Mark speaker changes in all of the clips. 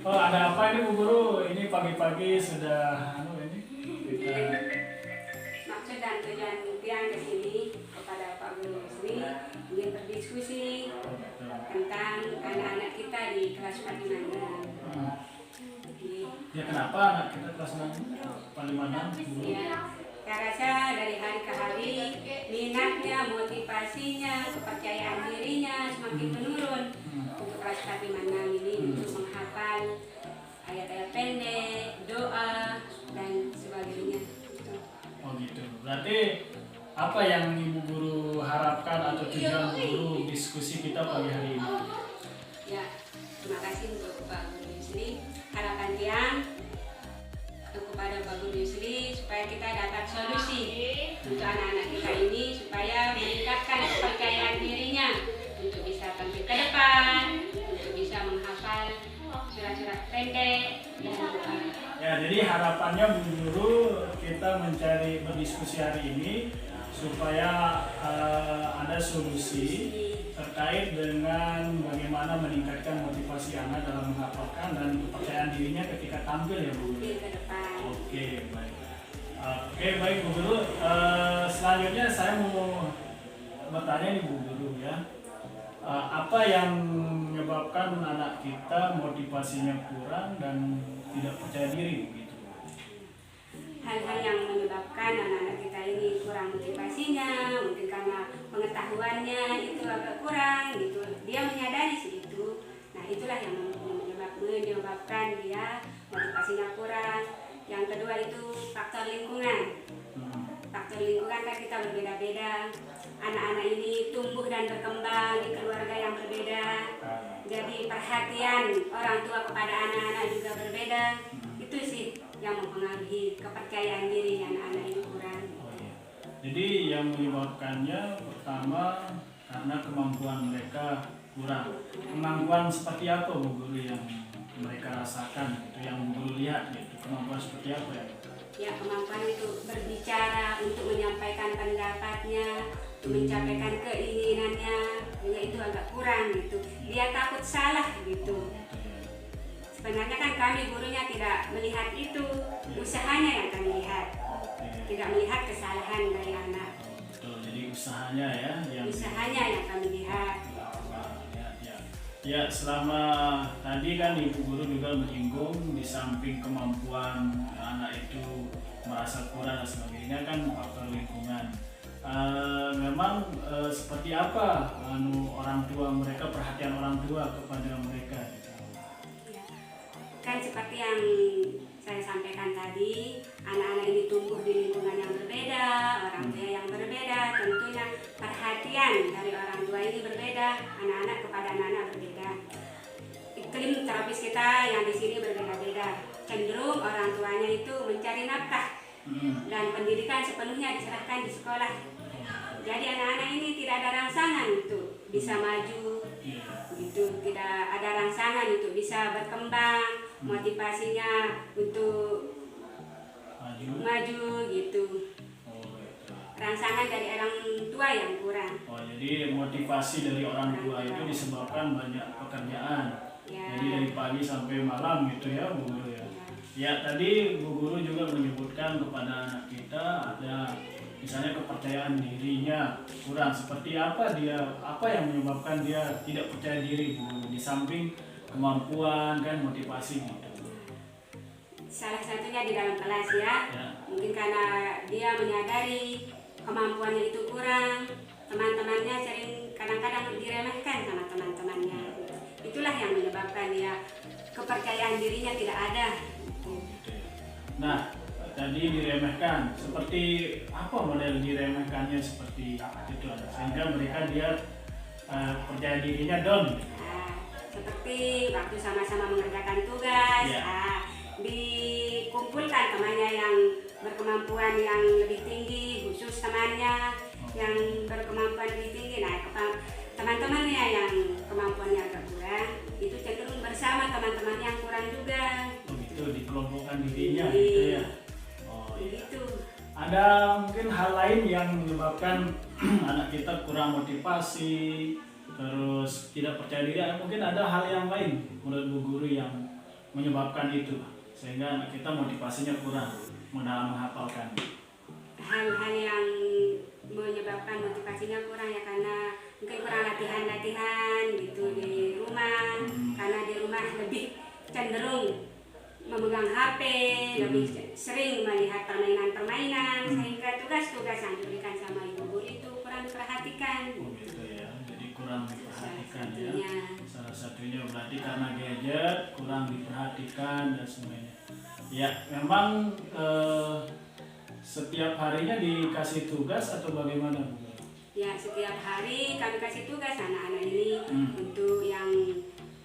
Speaker 1: Oh, ada apa ini Bu Guru? Ini pagi-pagi sudah ini kita
Speaker 2: Maksud dan tujuan Tiang ke sini kepada Pak Guru Yusli ingin berdiskusi tentang anak-anak kita di kelas Patimana.
Speaker 1: ya kenapa anak kita kelas 6 paling mana Bu?
Speaker 2: Ya, saya rasa dari hari ke hari minatnya, motivasinya, kepercayaan dirinya semakin menurun untuk kelas Patimana ini untuk menghafal ayat-ayat pendek, doa dan sebagainya.
Speaker 1: Oh gitu. Berarti apa yang Ibu Guru harapkan atau tujuan guru diskusi kita pagi hari ini?
Speaker 2: Ya, terima kasih untuk Pak Guru Yusli. Harapan Tiang kepada Pak Guru Yusli supaya kita dapat solusi untuk anak-anak kita ini supaya meningkatkan kepercayaan dirinya untuk bisa tampil ke depan, untuk bisa menghafal surat-surat pendek dan doa.
Speaker 1: Ya, jadi harapannya Bu Guru kita mencari berdiskusi hari ini supaya ada solusi terkait dengan bagaimana meningkatkan motivasi anak dalam menghafalkan dan kepercayaan dirinya ketika tampil ya Bu Guru.
Speaker 2: Ke depan.
Speaker 1: Oke, baik. Oke, baik Bu Guru. Selanjutnya saya mau bertanya nih Bu Guru ya. Apa yang menyebabkan anak kita motivasinya kurang dan tidak percaya diri begitu?
Speaker 2: Hal-hal yang menyebabkan anak-anak kita ini kurang motivasinya, mungkin karena pengetahuannya itu agak kurang gitu. Dia menyadari sih itu. Nah, itulah yang menyebabkan dia motivasinya kurang. Yang kedua itu faktor lingkungan. Faktor lingkungan kan kita berbeda-beda. Anak-anak ini tumbuh dan berkembang di keluarga yang berbeda. Jadi perhatian orang tua kepada anak-anak juga berbeda. Itu sih yang mempengaruhi kepercayaan diri anak-anak ini kurang.
Speaker 1: Jadi yang menyebabkannya pertama karena kemampuan mereka kurang. Kemampuan seperti apa Bu Guru yang mereka rasakan gitu, yang Bu Guru lihat gitu, kemampuan seperti apa ya?
Speaker 2: Ya, kemampuan itu berbicara, untuk menyampaikan pendapatnya, untuk menyampaikan keinginannya, ya itu agak kurang gitu. Dia takut salah gitu. Sebenarnya kan kami gurunya tidak melihat itu, usahanya yang kami lihat, tidak melihat kesalahan dari anak.
Speaker 1: Betul, jadi usahanya ya yang
Speaker 2: Usahanya yang kami lihat.
Speaker 1: Ya, selama tadi kan Ibu Guru juga menyinggung di samping kemampuan anak itu merasa kurang dan sebagainya kan faktor lingkungan. Memang seperti apa orang tua mereka, perhatian orang tua kepada mereka?
Speaker 2: Ya. Kan seperti yang saya sampaikan tadi, anak-anak ini tumbuh di lingkungan yang berbeda, orang tua yang berbeda, tentunya perhatian dari orang tua ini berbeda, anak-anak kepada anak-anak berbeda. Iklim terapis kita yang di sini berbeda-beda. Cenderung orang tuanya itu mencari nafkah dan pendidikan sepenuhnya diserahkan di sekolah. Jadi anak-anak ini tidak ada rangsangan untuk bisa maju, gitu. Tidak ada rangsangan untuk bisa berkembang, motivasinya untuk maju gitu. Rangsangan dari orang tua yang kurang.
Speaker 1: Oh, jadi motivasi dari orang tua itu disebabkan banyak pekerjaan.
Speaker 2: Ya.
Speaker 1: Jadi dari pagi sampai malam gitu ya Bu Guru ya. Ya, tadi Bu Guru juga menyebutkan kepada anak kita ada misalnya kepercayaan dirinya kurang. Seperti apa yang menyebabkan dia tidak percaya diri Bu Guru, di samping kemampuan kan motivasi gitu.
Speaker 2: Salah satunya di dalam kelas ya. Mungkin karena dia menyadari kemampuannya itu kurang, teman-temannya sering kadang-kadang diremehkan sama teman-temannya. Itulah yang menyebabkan dia kepercayaan dirinya tidak ada.
Speaker 1: Nah, tadi diremehkan. Seperti apa model diremehkannya seperti itu sehingga mereka dia percaya dirinya down.
Speaker 2: Nah, seperti waktu sama-sama mengerjakan tugas, dikumpulkan temannya yang berkemampuan yang lebih tinggi, khusus temannya yang berkemampuan lebih tinggi. Nah, teman-temannya yang kemampuannya agak kurang, itu cenderung bersama teman-teman yang kurang juga.
Speaker 1: Begitu, dikelompokkan dirinya gitu ya. Oh iya.
Speaker 2: Gitu.
Speaker 1: Ada mungkin hal lain yang menyebabkan anak kita kurang motivasi, terus tidak percaya diri. Mungkin ada hal yang lain menurut Bu Guru yang menyebabkan itu sehingga anak kita motivasinya kurang dalam menghafalkan?
Speaker 2: Hal-hal yang menyebabkan motivasinya kurang ya karena mungkin kurang latihan gitu di rumah, karena di rumah lebih cenderung memegang HP, lebih sering melihat permainan-permainan, sehingga tugas-tugas yang diberikan sama ibu guru itu kurang diperhatikan.
Speaker 1: Oh gitu ya, jadi kurang diperhatikan ya.
Speaker 2: Satunya.
Speaker 1: Salah satunya berarti karena gadget kurang diperhatikan dan semuanya. Ya memang setiap harinya dikasih tugas atau bagaimana Bu?
Speaker 2: Ya setiap hari kami kasih tugas anak-anak ini untuk yang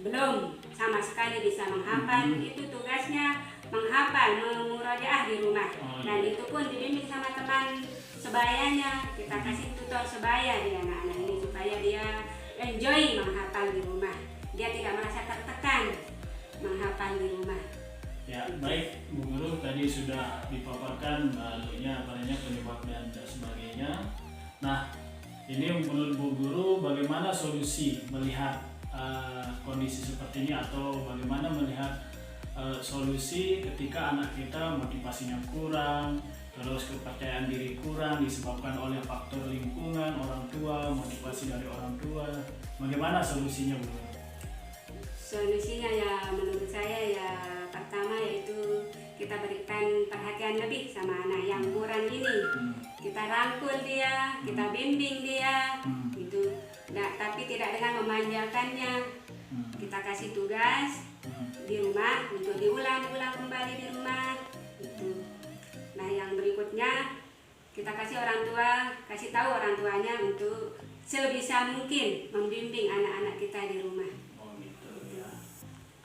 Speaker 2: belum sama sekali bisa menghafal, itu tugasnya menghafal, memurojaah di rumah. Dan itu pun dibimbing sama teman sebayanya, kita kasih tutor sebaya di anak-anak ini supaya dia enjoy menghafal di rumah, dia tidak merasa tertekan menghafal di rumah.
Speaker 1: Ya baik Bu Guru, tadi sudah dipaparkan banyak penyebab dan sebagainya. Nah ini menurut Bu Guru bagaimana solusi melihat kondisi seperti ini, atau bagaimana melihat solusi ketika anak kita motivasinya kurang, terus kepercayaan diri kurang disebabkan oleh faktor lingkungan, orang tua, motivasi dari orang tua, bagaimana solusinya Bu Guru?
Speaker 2: Solusinya ya menurut saya ya pertama yaitu kita berikan perhatian lebih sama anak yang kurang ini. Kita rangkul dia, kita bimbing dia, gitu. Nah, tapi tidak dengan memanjakannya. Kita kasih tugas di rumah untuk diulang-ulang kembali di rumah. Gitu. Nah, yang berikutnya kita kasih orang tua, kasih tahu orang tuanya untuk sebisa mungkin membimbing anak-anak kita di rumah.
Speaker 1: Oh gitu ya.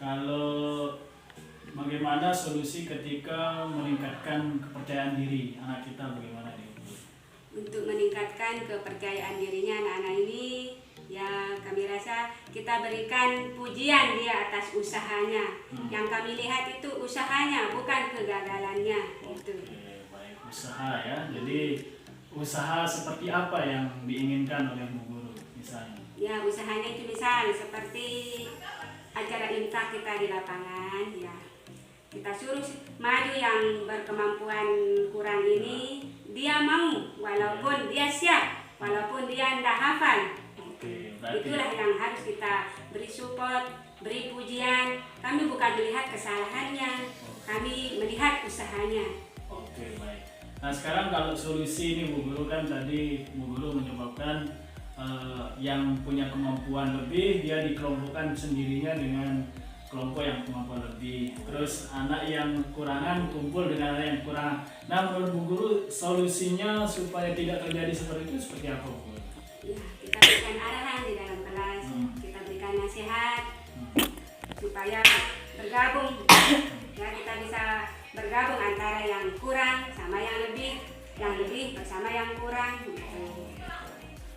Speaker 1: Kalau bagaimana solusi ketika meningkatkan kepercayaan diri anak kita, bagaimana nih?
Speaker 2: Untuk meningkatkan kepercayaan dirinya anak-anak ini, ya kami rasa kita berikan pujian dia atas usahanya. Yang kami lihat itu usahanya, bukan kegagalannya. Gitu.
Speaker 1: Oke, baik, usaha ya. Jadi usaha seperti apa yang diinginkan oleh Bu Guru misalnya?
Speaker 2: Ya usahanya itu misal seperti acara infak kita di lapangan, ya kita suruh maju yang berkemampuan kurang ini, dia mau walaupun dia siap, walaupun dia tidak hafal.
Speaker 1: Oke,
Speaker 2: Itulah yang harus kita beri support, beri pujian. Kami bukan melihat kesalahannya, kami melihat usahanya.
Speaker 1: Oke, baik. Nah sekarang kalau solusi ini Bu Guru, kan tadi Bu Guru menyebabkan yang punya kemampuan lebih dia dikelompokkan sendirinya dengan kelompok yang kemampuan lebih, terus anak yang kurangan kumpul dengan anak yang kurang. Nah menurut Bu Guru solusinya supaya tidak terjadi seperti itu seperti apa Bu Guru?
Speaker 2: Ya, kita berikan arahan di dalam kelas, kita berikan nasihat supaya bergabung. Ya kita bisa bergabung antara yang kurang sama yang lebih bersama yang kurang.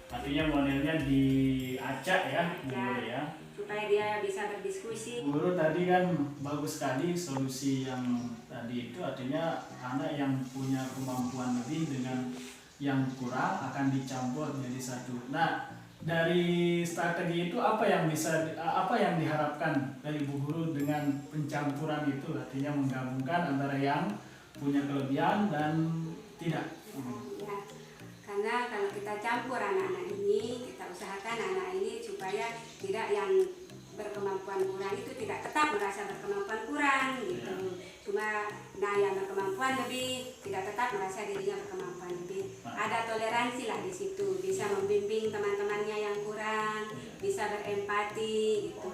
Speaker 1: Artinya modelnya diacak ya Bu Guru ya,
Speaker 2: supaya dia bisa berdiskusi.
Speaker 1: Bu Guru tadi kan bagus tadi solusi yang tadi itu, artinya anak yang punya kemampuan lebih dengan yang kurang akan dicampur menjadi satu. Nah dari strategi itu apa yang diharapkan dari Bu Guru dengan pencampuran itu, artinya menggabungkan antara yang punya kelebihan dan tidak?
Speaker 2: Ya, karena kalau kita campur anak-anak ini, kita usahakan anak ini supaya tidak yang berkemampuan kurang itu tidak tetap merasa berkemampuan kurang gitu. Cuma yang berkemampuan lebih tidak tetap merasa dirinya berkemampuan lebih. Ada toleransi lah di situ, bisa membimbing teman-temannya yang kurang, bisa berempati gitu.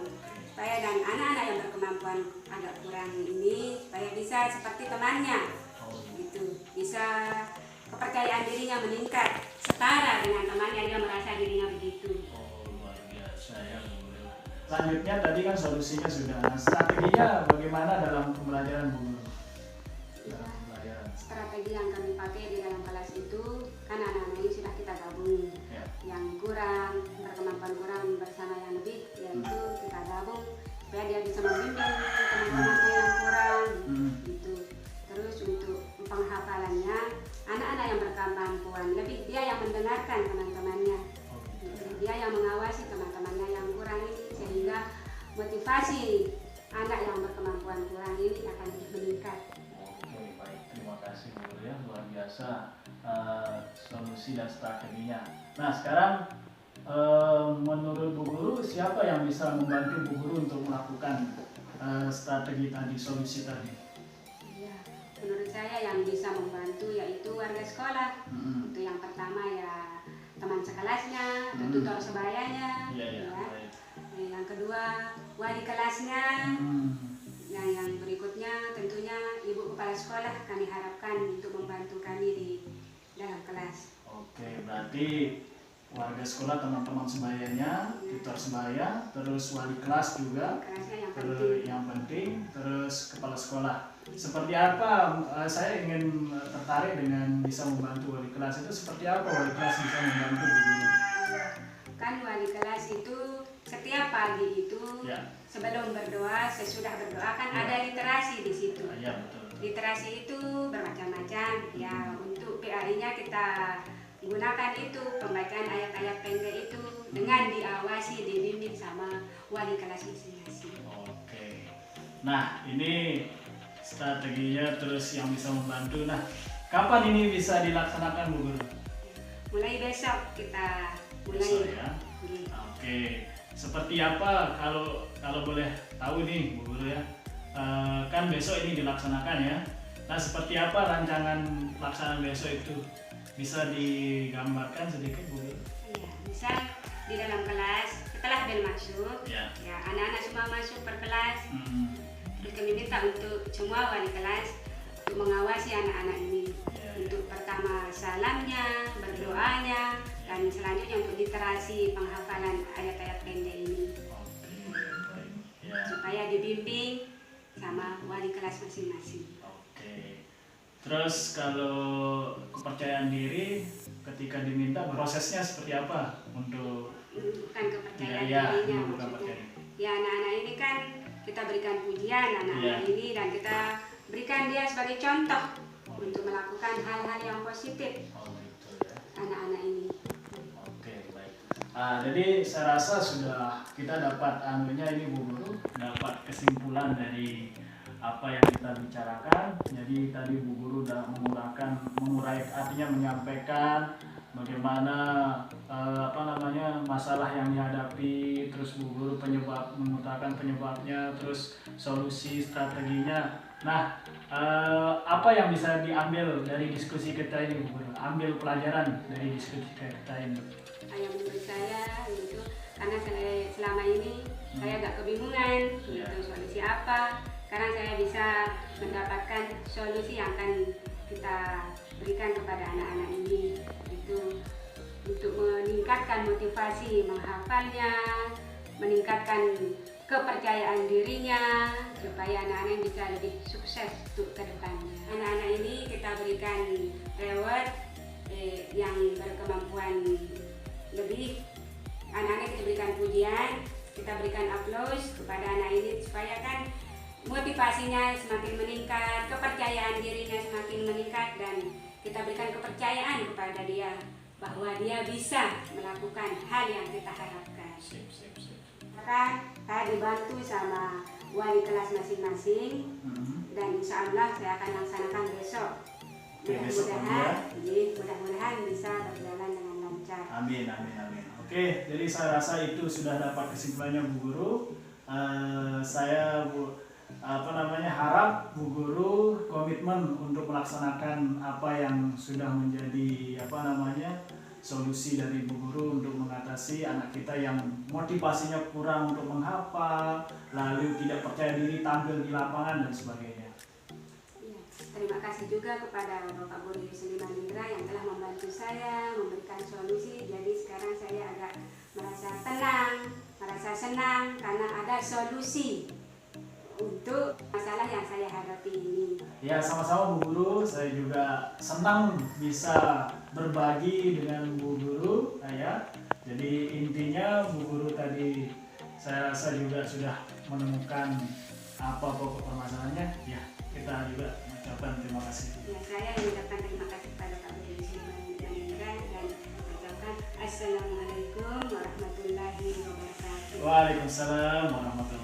Speaker 2: Supaya dan anak-anak yang berkemampuan agak kurang ini supaya bisa seperti temannya gitu. Bisa kepercayaan dirinya meningkat setara dengan temannya, dia merasa dirinya begitu.
Speaker 1: Oh luar biasa ya Bu Guru. Selanjutnya tadi kan solusinya sudah, strateginya bagaimana dalam pembelajaran Bu Guru? Dalam pembelajaran
Speaker 2: Strategi yang kami pakai di dalam kelas itu kan anak-anak ini sudah kita gabung
Speaker 1: ya.
Speaker 2: Yang kurang, berkemampuan kurang bersama yang lebih, yaitu kita gabung supaya dia bisa membimbing teman-temannya yang kurang gitu. Terus untuk penghafalannya, anak-anak yang berkemampuan lebih, dia yang mendengarkan teman-temannya gitu. Dia yang mengawasi teman-temannya yang kurang ini, sehingga motivasi anak yang berkemampuan
Speaker 1: rasa solusi dan strateginya. Nah sekarang menurut Bu Guru, siapa yang bisa membantu Bu Guru untuk melakukan strategi tadi, solusi tadi?
Speaker 2: Ya, menurut saya yang bisa membantu yaitu warga sekolah. Untuk yang pertama ya teman sekelasnya, tutor sebayanya,
Speaker 1: Ya.
Speaker 2: Yang kedua wali kelasnya. Yang berikutnya tentunya ibu kepala sekolah kami harapkan untuk membantu kami di dalam kelas.
Speaker 1: Oke, berarti warga sekolah, teman-teman sebayanya, tutor sebaya, terus wali kelas juga,
Speaker 2: Kelasnya yang
Speaker 1: terus
Speaker 2: penting.
Speaker 1: yang penting, terus kepala sekolah. Seperti apa? Saya ingin tertarik dengan bisa membantu wali kelas. Itu seperti apa wali kelas bisa membantu Bu Guru?
Speaker 2: Kan wali kelas itu setiap pagi itu
Speaker 1: Ya.
Speaker 2: sebelum berdoa, sesudah berdoa kan
Speaker 1: Ya.
Speaker 2: ada literasi di situ.
Speaker 1: Ya betul.
Speaker 2: Literasi itu bermacam-macam. Ya untuk PAI-nya kita gunakan itu pembacaan ayat-ayat pendek itu dengan diawasi, dibimbing sama wali kelas masing-masing.
Speaker 1: Oke. Nah ini strateginya terus yang bisa membantu. Nah kapan ini bisa dilaksanakan Bu Guru?
Speaker 2: Mulai besok kita
Speaker 1: Besok
Speaker 2: mulai.
Speaker 1: ya.
Speaker 2: Iya.
Speaker 1: Oke. Seperti apa kalau boleh tahu nih Bu Guru ya? Kan besok ini dilaksanakan ya. Nah seperti apa rancangan pelaksanaan besok itu? Bisa digambarkan sedikit Bu Guru?
Speaker 2: Iya, misal di dalam kelas, setelah bel masuk,
Speaker 1: Ya.
Speaker 2: ya anak-anak semua masuk per kelas. Terus kami minta untuk semua wali kelas untuk mengawasi anak-anak ini.
Speaker 1: Ya.
Speaker 2: Untuk pertama salamnya, berdoanya, dan selanjutnya untuk literasi penghafalan ayat-ayat pendek ini.
Speaker 1: Oke, baik. Ya.
Speaker 2: Supaya dibimbing sama wali kelas masing-masing.
Speaker 1: Oke. Terus kalau kepercayaan diri ketika diminta prosesnya seperti apa untuk
Speaker 2: Bukan kepercayaan
Speaker 1: ya,
Speaker 2: dirinya
Speaker 1: bukan
Speaker 2: maksudnya.
Speaker 1: percaya.
Speaker 2: Ya anak-anak ini kan kita berikan pujian anak-anak
Speaker 1: Ya.
Speaker 2: ini dan kita berikan dia sebagai contoh untuk melakukan hal-hal yang positif
Speaker 1: Oh gitu ya.
Speaker 2: anak-anak ini.
Speaker 1: Oke, baik. Jadi saya rasa sudah kita dapat ini Bu Guru, dapat kesimpulan dari apa yang kita bicarakan. Jadi tadi Bu Guru sudah mengurai artinya menyampaikan bagaimana masalah yang dihadapi, terus Bu Guru mengutarakan penyebabnya, terus solusi strateginya. Nah, apa yang bisa diambil dari diskusi kita ini Bu Guru? Ambil pelajaran dari diskusi kita ini.
Speaker 2: Yang menurut saya itu karena selama ini saya agak kebingungan
Speaker 1: Ya.
Speaker 2: gitu, solusi apa. Sekarang saya bisa mendapatkan solusi yang akan kita berikan kepada anak-anak ini itu untuk meningkatkan motivasi menghafalnya, meningkatkan kepercayaan dirinya supaya anak-anak bisa lebih sukses untuk ke depannya. Anak-anak ini kita berikan reward yang berkemampuan lebih. Anak-anak kita berikan pujian, kita berikan aplaus kepada anak ini supaya kan motivasinya semakin meningkat, kepercayaan dirinya semakin meningkat, dan kita berikan kepercayaan kepada dia bahwa dia bisa melakukan hal yang kita harapkan.
Speaker 1: Sip.
Speaker 2: Kan saya dibantu sama wali kelas masing-masing dan insya Allah saya akan laksanakan besok.
Speaker 1: Oke, besok
Speaker 2: Mudah-mudahan bisa berjalan dengan lancar.
Speaker 1: Amin. Oke, jadi saya rasa itu sudah dapat kesimpulannya Bu Guru. Saya harap Bu Guru komitmen untuk melaksanakan apa yang sudah menjadi solusi dari Bu Guru untuk mengatasi anak kita yang motivasinya kurang untuk menghafal, lalu tidak percaya diri tampil di lapangan dan sebagainya.
Speaker 2: Ya, terima kasih juga kepada Bapak Guru Yusliman Indra yang telah membantu saya memberikan solusi. Jadi sekarang saya agak merasa tenang, merasa senang karena ada solusi untuk masalah yang saya hadapi ini.
Speaker 1: Ya, sama-sama Bu Guru, saya juga senang bisa berbagi dengan Bu Guru ya. Jadi intinya Bu Guru tadi saya rasa juga sudah menemukan apa pokok permasalahannya. Ya, kita juga mengucapkan terima kasih.
Speaker 2: Ya, saya mengucapkan terima kasih kepada Pak Guru Yusliman Indra dan mengucapkan Assalamualaikum warahmatullahi wabarakatuh.
Speaker 1: Waalaikumsalam warahmatullahi wabarakatuh.